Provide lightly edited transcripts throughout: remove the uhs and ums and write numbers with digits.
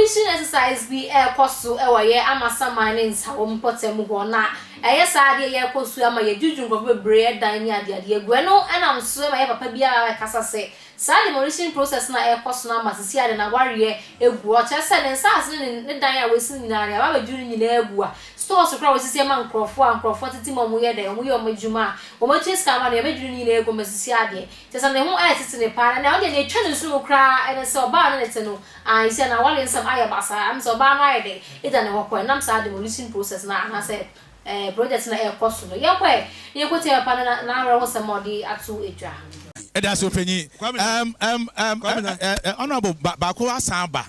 demolition exercise be koso ye Amasaman-Nsawam potem na saa de ye koso ama ye juju ngo bebre dan ni ade egu no na mso ma ye papa bia kasa se saa demolition process na koso na masisi ade na ware egu o chese ne nsas ne dan ya wesi nyina ya ba juru nyina egu a stores kra wesi ma nkrofo titi mo ye de mo ye mo juma o mo chese ka ma ne be juru nyina egu masisi ade chese ne ho titi ne pa na o de ne twa ne so kra ene se oba na ne no I said na wale nsam ayabasa am so ba na ide ida ne hokọ nam sa demolition process na na say project na koso no ye kwete ya pa na ara wo samodi atu edwa Eda so penyi honorable bako asamba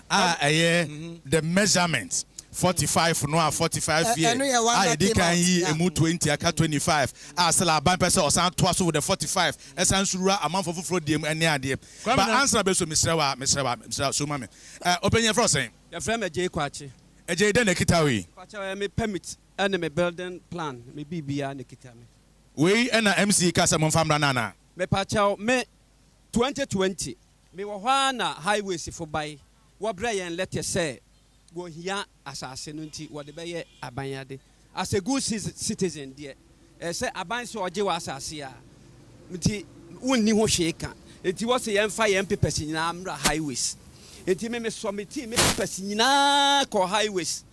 the measurement 45 no 45 year I dey kan yi emu 20 aka 25 asala ban person osan to aso with the 45 esan sura amanfo foforo dem ene ade but answer be so misrewa so mame openye for saying your friend Eje Kwachi Eje dey na kita we Kwachi me permit and me building plan me bibia na kita me we na MC kasa mo famra na me pacha me 2020 me wo hwa na highway si for buy wo bra yen letter say go here asase no nti wo de be ye abanyade as a good citizen there say aban so oje wa asase a nti wonni ho hweka nti wo se yen fa yen papers nyina amra highways nti me submit me papers nyina ko highways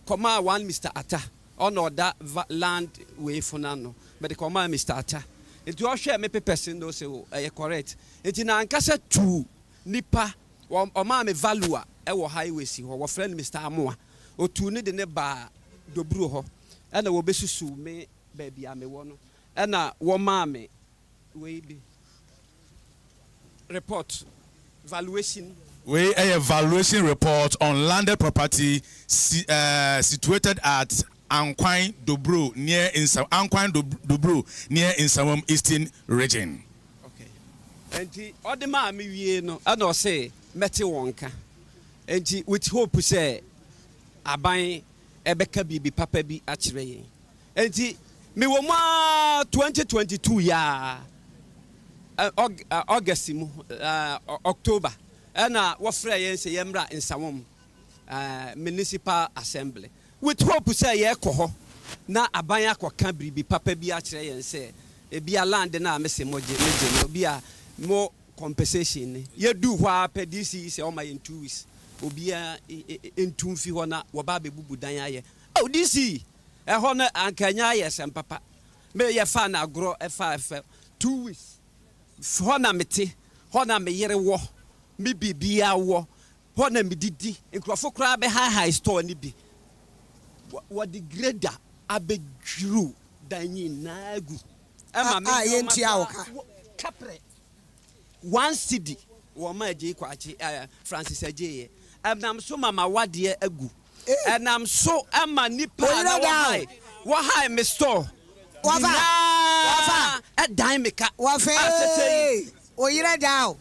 koma one Mr. Atta on order land way for nano but koma Mr. Atta nti wo hwe me papers no se o correct nti na ankasa tu nipa o ma me value ewo highway si ho wo friend Mr. Amoa otu ne de ne ba dobru ho na wo besusu me ba bia me wo no na wo ma me we bi report valuation we a valuation report on landed property situated at Ankwan Dobro near Nsawam Eastern region. Okay. And all the ma me wie no and o say meti wonka. And with hope say aban ebeka bibi papa bi akire yen. And me wo ma 2022 ya August mu October and wo frɛ yen say yemra Nsawam municipal assembly. With hope say ye ko na aban akoka bibi papa bi akire yen say e bia land na mese moje no bia more compensation ye do hwa per DC say o ma in 2 weeks obia entumfi ho na wo ba bebubu dan aye oh DC e ho na ankanya ye sem papa me ye fa na agro e fa 2 weeks ho na mete ho na me yere wo me bibia wo ho na me didi nkrofo kra be high store ni bi what the grader abedru danyi na agu e ma me yentia wo ka kapre one city wo ma Eje Kwachi Francis Eje nam so mama wade agu nam so ama nipa na wo high me store wafa dan me ka wafa o yire down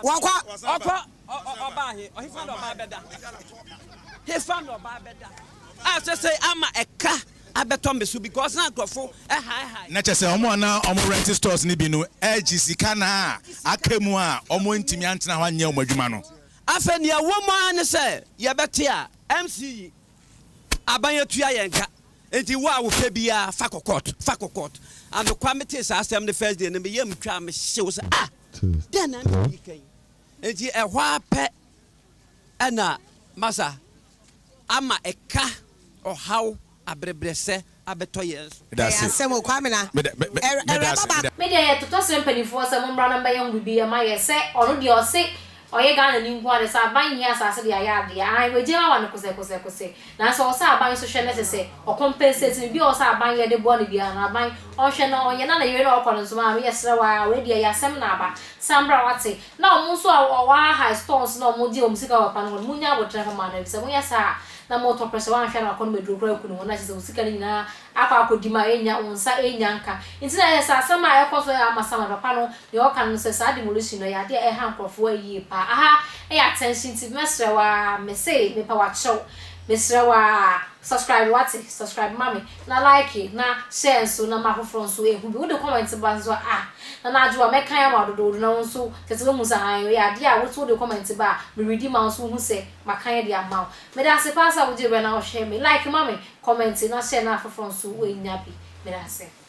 wakwa oba he o hifa no ba beda hifa no ba beda say ama eka abeto mesu because na grofo high na chese omo na omo rent stores ni bi no sika na akemu a omo ntimi antena ho anya omo adwuma no afeni awomo an say ye bete a MC aban atua yenka enti wo a wo fa bia fakokot and the committee say asem the first day na me yam twa me hyew say den na me kan enti e hwa pe ana masa ama eka o how abrebrese abeto yeso asem kwamena me dey to sempani for say mo bra na ba yan bibi ma ye say onu de o say oye Ghana ni nko ade sa ban hia asase de ayade ai we jema wa no kose na so o sa ban so hwe na say o compensate bi o sa ban ye de bo ne bia na ban o hwe na onye na ye na o kono so ma me yesre wa we de ya asem na aba sambra wate na o mu so o wa high stones na o mu di o musika wa pan mo nya bo tra ma na bi se mo yesa na moto pressure wan hwe na kono medro kra kunu na chese musika ni na akwa enya onsa enya nka ntina yesa asem a ekoso ya Amasaman papa no de o kan se sa demolition no ya de ha nkrofo ayi pa aha attention to mesre wa me say me pa wa chow mesra wa subscribe mami na like na share so na ma foforo so ehu bi wo de comment ba so na na adwo me kan ya ma dodo na so tete we musa han ya de a wo to de comment ba me ready ma so hu se makan ya de ama me da se pass a wo je be na wo share me like mami comment na share na foforo so we nya bi me da se